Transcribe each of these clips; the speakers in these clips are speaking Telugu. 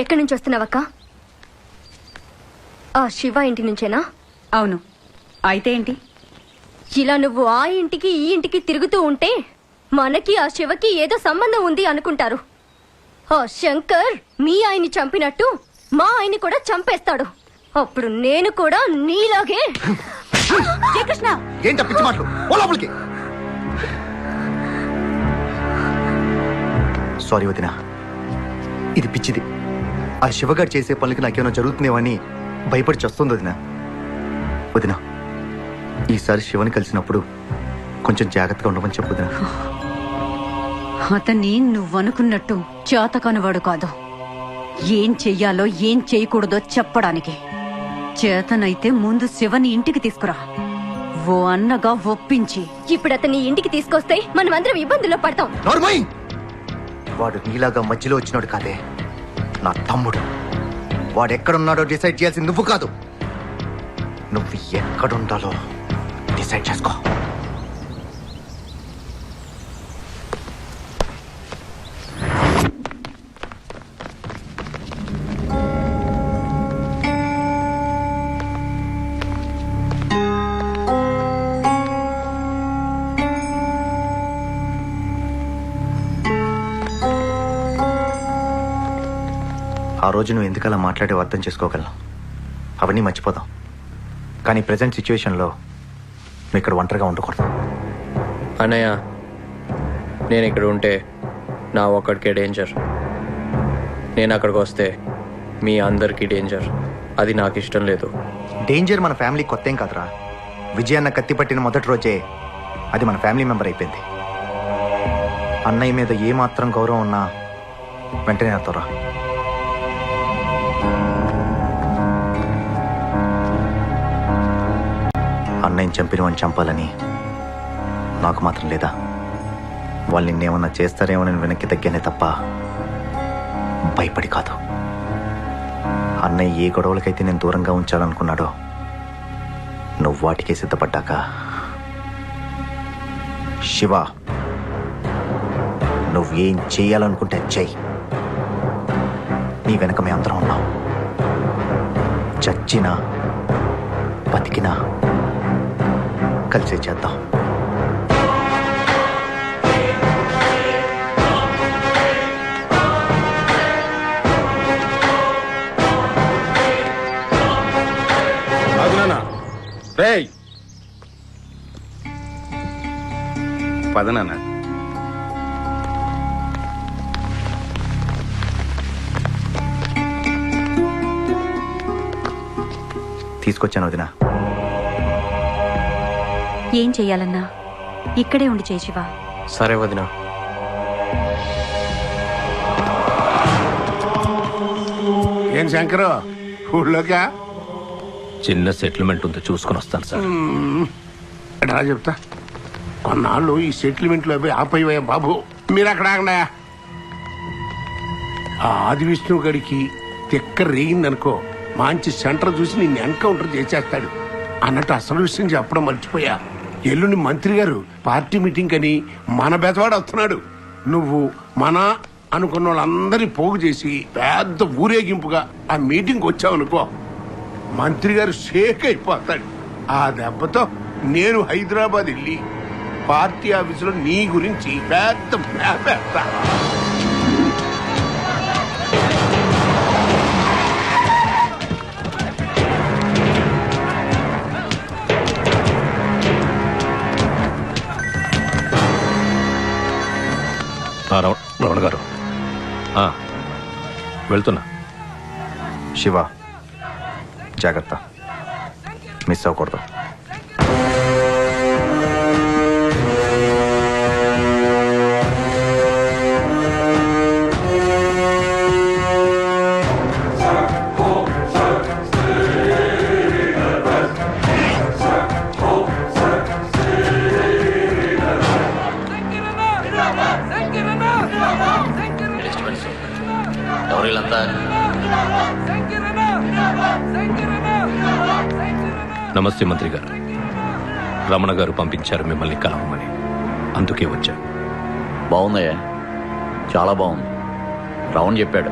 ఎక్కడి నుంచి వస్తున్నావక్క? ఆ శివ ఇంటి నుంచేనా? అవును. అయితే ఏంటి? ఇలా నువ్వు ఆ ఇంటికి ఈ ఇంటికి తిరుగుతూ ఉంటే మనకి ఆ శివకి ఏదో సంబంధం ఉంది అనుకుంటారు. ఆ శంకర్ మీ ఆయన్ని చంపినట్టు మా ఆయన్ని కూడా చంపేస్తాడు. అప్పుడు నేను కూడా నీలాగే. శ్రీకృష్ణ, ఏంట పిచ్చి మాటలు? ఓ లోపలికి. సారీ వదినా, ఇది పిచ్చిది. ఆ శివగాడు చేసే పనులకి నాకేమైనా జరుగుతుందేమని భయపడి చస్తుంది వదినా. వదినా, ఈసారి శివని కలిసినప్పుడు కొంచెం జాగ్రత్తగా ఉండమని చెప్పు వదినా. అతన్ని నువ్వనుకున్నట్టు చేతకానివాడు కాదు. ఏం చెయ్యాలో ఏం చేయకూడదో చెప్పడానికి. చేతనైతే ముందు శివని ఇంటికి తీసుకురా. ఓ అన్నగా ఒప్పించి. ఇప్పుడు అతన్ని ఇంటికి తీసుకొస్తే మనం అందరం ఇబ్బందుల్లో పడతాం. నార్మల్, వాడు నీలాగా మధ్యలో వచ్చినాడు కాదే, నా తమ్ముడు. వాడు ఎక్కడున్నాడో డిసైడ్ చేయాల్సింది నువ్వు కాదు. నువ్వు ఎక్కడుండాలో డిసైడ్ చేసుకో. ఆ రోజు నువ్వు ఎందుకలా మాట్లాడేవో అర్థం చేసుకోగలను. అవన్నీ మర్చిపోదాం. కానీ ప్రజెంట్ సిచ్యువేషన్లో నువ్వు ఇక్కడ ఒంటరిగా ఉండకూడదు. అన్నయ్య, నేను ఇక్కడ ఉంటే నా ఒక్కడికే డేంజర్. నేను అక్కడికి వస్తే మీ అందరికీ డేంజర్. అది నాకు ఇష్టం లేదు. డేంజర్ మన ఫ్యామిలీ కొత్త ఏం కాదురా. విజయన్న కత్తి పట్టిన మొదటి రోజే అది మన ఫ్యామిలీ మెంబర్ అయిపోయింది. అన్నయ్య మీద ఏమాత్రం గౌరవం ఉన్నా వెంటనే నాతోరా. అన్నయ్యని చంపినవని చంపాలని నాకు మాత్రం లేదా? వాళ్ళు నిన్నేమన్నా చేస్తారేమో నేను వెనక్కి తగ్గానే తప్ప భయపడి కాదు. అన్నయ్య ఏ గొడవలకైతే నేను దూరంగా ఉంచాలనుకున్నాడో నువ్వు వాటికే సిద్ధపడ్డాక, శివ నువ్వు ఏం చేయాలనుకుంటే చెయ్యి. నీ వెనక మేము అందరం ఉన్నాం. చచ్చినా బతికినా కలిసే చేద్దాం. పదనాన్న, తీసుకొచ్చాను వదినా. ఏం చెయ్యాలన్నా ఇక్కడే ఉండి చేయి శివ. సరే వదినా. ఏం శంకరు, ఊళ్ళోకా? చిన్న సెటిల్మెంట్ ఉంది, చూసుకొని వస్తాను సార్. ఎట్లా చెప్తా, కొన్నాళ్ళు ఈ సెటిల్మెంట్లో పోయి ఆపయ్యా బాబు. మీరు అక్కడ ఆగండా. ఆ ఆది విష్ణు గడికి తిక్క రేగిందనుకో, మంచి సెంటర్ చూసి నిన్ను ఎన్కౌంటర్ చేసేస్తాడు అన్నట్టు అసలు విషయం చెప్పడం మర్చిపోయా. ఎల్లుండి మంత్రి గారు పార్టీ మీటింగ్ అని మన బెదవాడు వస్తున్నాడు. నువ్వు మన అనుకున్న వాళ్ళందరినీ పోగు చేసి పెద్ద ఊరేగింపుగా ఆ మీటింగ్ వచ్చావనుకో, మంత్రి గారు షేక్ అయిపోతాడు. ఆ దెబ్బతో నేను హైదరాబాద్ వెళ్ళి పార్టీ ఆఫీసులో నీ గురించి పెద్ద మేపేస్తా. రమణ గారు, వెళ్తున్నా. శివ జాగ్రత్త, మిస్ అవ్వకూడదు. నమస్తే మంత్రి గారు. రమణ గారు పంపించారు మిమ్మల్ని కలవమని, అందుకే వచ్చా. బాగుందయ్యా, చాలా బాగుంది. రమణ చెప్పాడు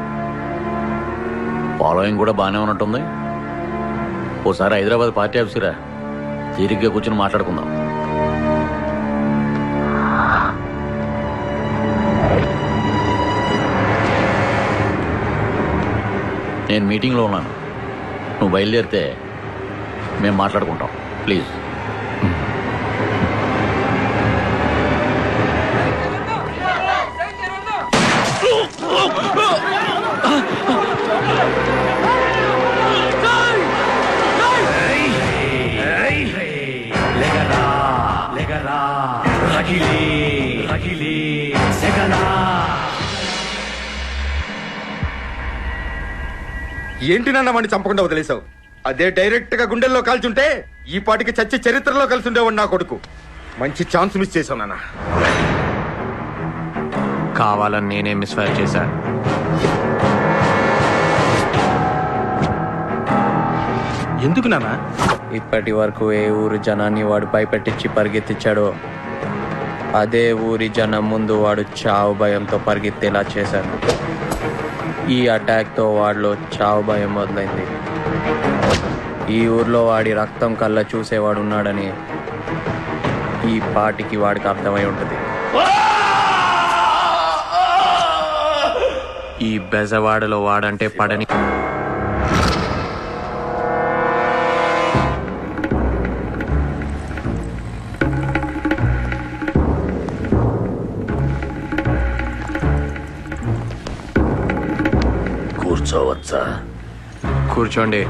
ఫాలోయింగ్ కూడా బాగానే ఉన్నట్టుంది. ఓసారి హైదరాబాద్ పార్టీ ఆఫీసురా, తీరిగ్గా కూర్చొని మాట్లాడుకుందాం. నేను మీటింగ్లో ఉన్నాను, నువ్వు బయలుదేరితే మేము మాట్లాడుకుంటాం. ప్లీజ్. ఏంటి నాన్న వాడిని చంపకుండా వదిలేశావు? అదే డైరెక్ట్ గా గుండెల్లో కాల్చుంటే ఈ పాటికి చచ్చి చరిత్రలో కలిసి ఉండేవాడు నా కొడుకు. మంచి ఛాన్స్ మిస్ చేశావు నాన్న. కావాలని నేనే మిస్ఫైర్ చేశా. ఎందుకు నాన్న? ఇప్పటి వరకు ఏ ఊరు జనాన్ని వాడు భయపెట్టించి పరిగెత్తించాడో అదే ఊరి జనం ముందు వాడు చావు భయంతో పరిగెత్తేలా చేశాడు. ఈ అటాక్తో వాడిలో చావు భయం మొదలైంది. ఈ ఊర్లో వాడి రక్తం కళ్ళ చూసేవాడు ఉన్నాడని ఈ పాటికి వాడికి అర్థమై ఉంటుంది. ఈ బెజవాడలో వాడంటే పడని కూర్చోవచ్చా? కూర్చోండి.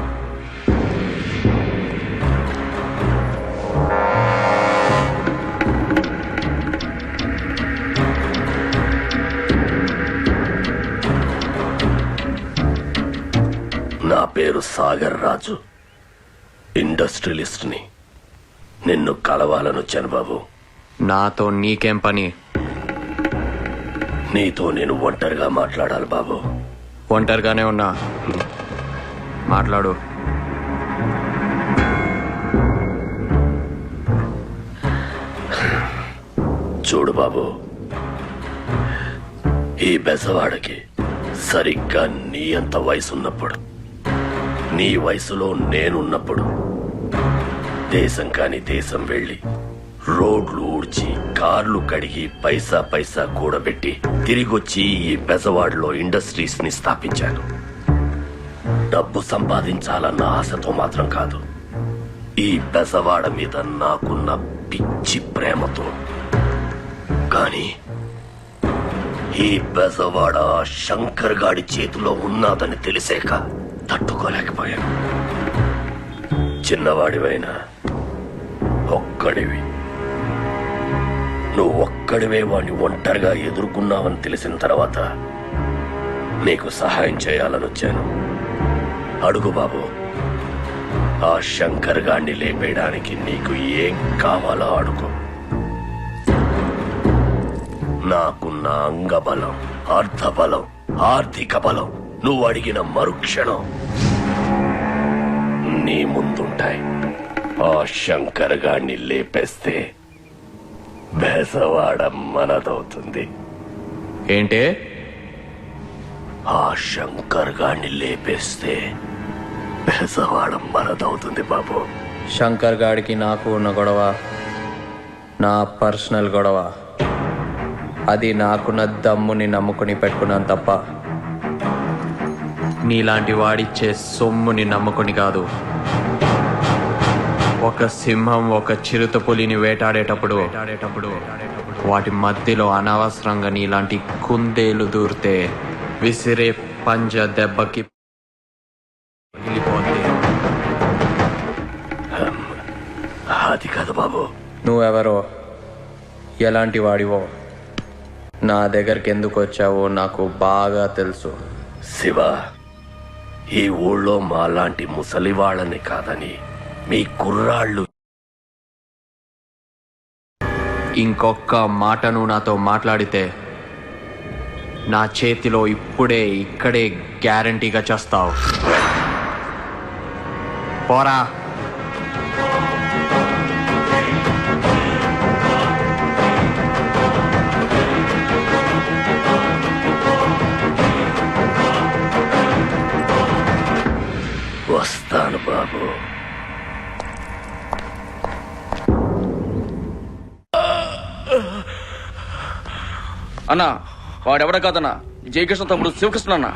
నా పేరు సాగర్ రాజు, ఇండస్ట్రియలిస్ట్ని. నిన్ను కలవాలనొచ్చాను బాబు. నాతో నీకేం పని? నీతో నేను ఒంటరిగా మాట్లాడాలి బాబు. ఒంటరిగానే ఉన్నా, మాట్లాడు. చూడు బాబు, ఈ బెజవాడకి సరిగ్గా నీ అంత వయసున్నప్పుడు, నీ వయసులో నేనున్నప్పుడు దేశం కాని దేశం వెళ్ళి రోడ్లు ఊడ్చి కార్లు కడిగి పైసా పైసా కూడబెట్టి తిరిగొచ్చి ఈ బెజవాడలో ఇండస్ట్రీస్ ని స్థాపించాను. డబ్బు సంపాదించాలన్న ఆశతో మాత్రం కాదు, ఈ బెజవాడ మీద నాకున్న పిచ్చి ప్రేమతో. కానీ ఈ బెజవాడ శంకర్ గాడి చేతిలో ఉన్నదని తెలిసాక తట్టుకోలేకపోయాను. చిన్నవాడివైనా ఒక్కడివి, నువ్వు ఒక్కడివే వాడిని ఒంటరిగా ఎదుర్కొన్నావని తెలిసిన తర్వాత నీకు సహాయం చేయాలని వచ్చాను. అడుగు బాబు, ఆ శంకర్ గాడిని లేపేయడానికి నీకు ఏం కావాలో అడుగు. నాకున్న అంగబలం, అర్థబలం, ఆర్థిక బలం నువ్వు అడిగిన మరుక్షణం నీ ముందుంటాయి. ఆ శంకర్ గాడిని లేపేస్తే బెజవాడ మనదవుతుంది. ఏంటే? ఆ శంకర్ గాడిని లేపేస్తే బెజవాడ మనదవుతుంది బాబు. శంకర్ గాడికి నాకు ఉన్న గొడవ నా పర్సనల్ గొడవ. అది నాకున్న దమ్ముని నమ్ముకుని పెట్టుకున్నాను తప్ప నీలాంటి వాడిచ్చే సొమ్ముని నమ్ముకుని కాదు. ఒక సింహం ఒక చిరుత పులిని వేటాడేటప్పుడు వాటి మధ్యలో అనవసరంగా నీలాంటి కుందేలు దూరితే విసిరే పంజ దెబ్బకి వెళ్ళిపోతే. అది కాదు బాబు. నువ్వెవరో, ఎలాంటి వాడివో, నా దగ్గరికి ఎందుకు వచ్చావో నాకు బాగా తెలుసు. శివ, ఈ ఊళ్ళో మాలాంటి ముసలి వాళ్ళని కాదని మీ కుర్రాళ్ళు ఇంకొక్క మాట నువ్వు నాతో మాట్లాడితే నా చేతిలో ఇప్పుడే ఇక్కడే గ్యారంటీగా చేస్తావు. పోరా. బాబు. అన్నా వాడెవడ కాదన్నా, జయకృష్ణ తమ్ముడు శివకృష్ణ అన్న.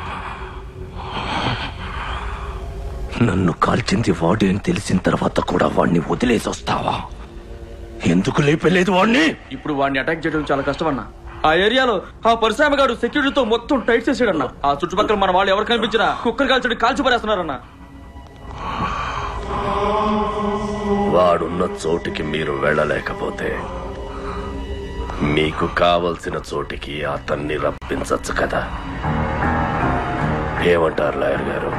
నన్ను కాల్చింది వాడే అని తెలిసిన తర్వాత కూడా వాడిని వదిలేసి వస్తావా? ఎందుకు లేపలేదు వాడిని? ఇప్పుడు వాడిని అటాక్ చేయడం చాలా కష్టం అన్న. ఆ ఏరియాలో ఆ పరిశ్రమ గారు సెక్యూరిటీతో మొత్తం టైట్ చేసాడన్న. ఆ చుట్టుపక్కల మన వాళ్ళు ఎవరు కనిపించినా కుక్కర్ కాల్చడి కాల్చి పడేస్తున్నారన్న. వాడున్న చోటికి మీరు వెళ్ళలేకపోతే మీకు కావలసిన చోటికి అతన్ని రప్పించచ్చు కదా. ఏమంటారు లాయర్ గారు?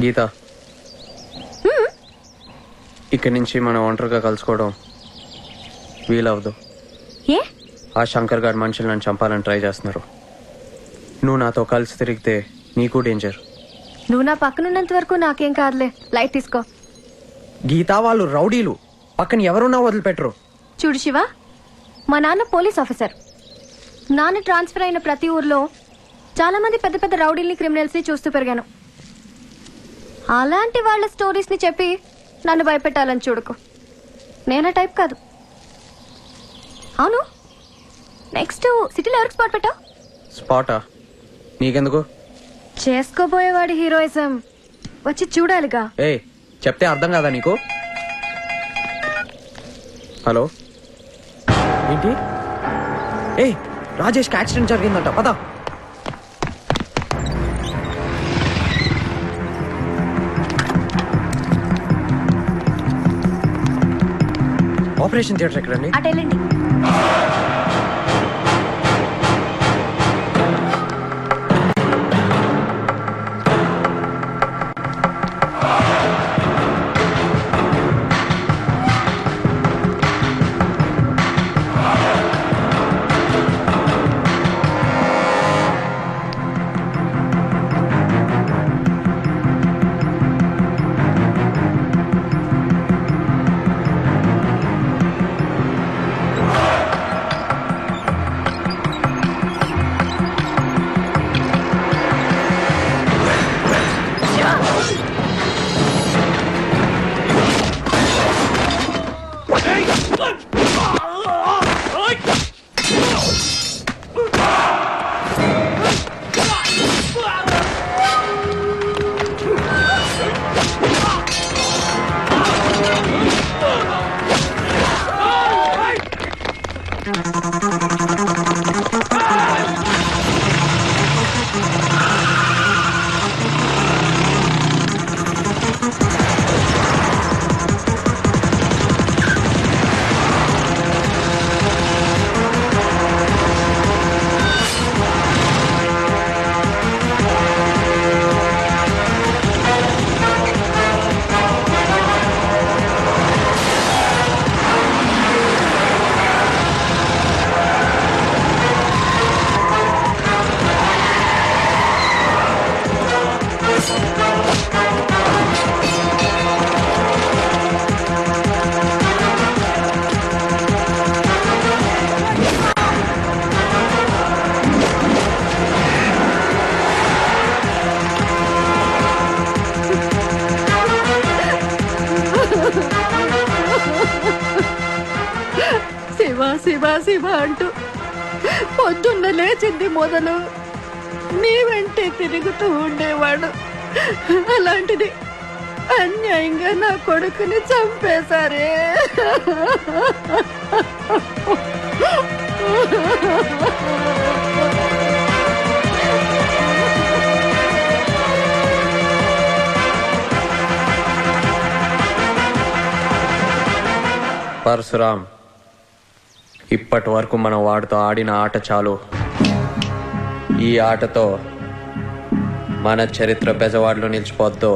గీత, ఇక్కడి నుంచి మనం ఒంటరిగా కలుసుకోవడం వీలవదు. ఏ? ఆ శంకర్ గారి మనుషులు నన్ను చంపాలని ట్రై చేస్తున్నారు. నువ్వు నాతో కలిసి తిరిగితే నీకు డేంజర్. నువ్వు నా పక్కనున్నంత వరకు నాకేం కాదులే, లైట్ తీసుకో. గీత, వాళ్ళు రౌడీలు, పక్కన ఎవరున్నా వదిలిపెట్టరు. చూడు శివ, మా నాన్న పోలీస్ ఆఫీసర్. నాన్న ట్రాన్స్ఫర్ అయిన ప్రతి ఊర్లో చాలా మంది పెద్ద పెద్ద రౌడీల్ని, క్రిమినల్స్ ని చూస్తూ పెరిగాను. అలాంటి వాళ్ళ స్టోరీస్ ని చెప్పి నన్ను భయపెట్టాలని చూడకు. నేనా టైప్ కాదు. అవును, నెక్స్ట్ సిటీలో ఎవరికి స్పాట్ పెట్టావు? స్పాటా? నీకెందుకు? చేసుకోబోయేవాడి హీరోయిజం వచ్చి చూడాలిగా. ఏ చెప్తే అర్థం కాదా నీకు? హలో, ఏంటి? ఏ రాజేష్కి యాక్సిడెంట్ జరిగిందంట, పద. ఆపరేషన్ థియేటర్ ఎక్కడండి? అటెళ్ళండి. శివ శివ అంటూ పొద్దున్న లేచింది మొదలు నీ వెంటే తిరుగుతూ ఉండేవాడు. అలాంటిది అన్యాయంగా నా కొడుకుని చంపేశారే. పరశురాం, ఇప్పటి వరకు మనం వాడితో ఆడిన ఆట చాలు. ఈ ఆటతో మన చరిత్ర బెజవాడలో నిలిచిపోద్దు.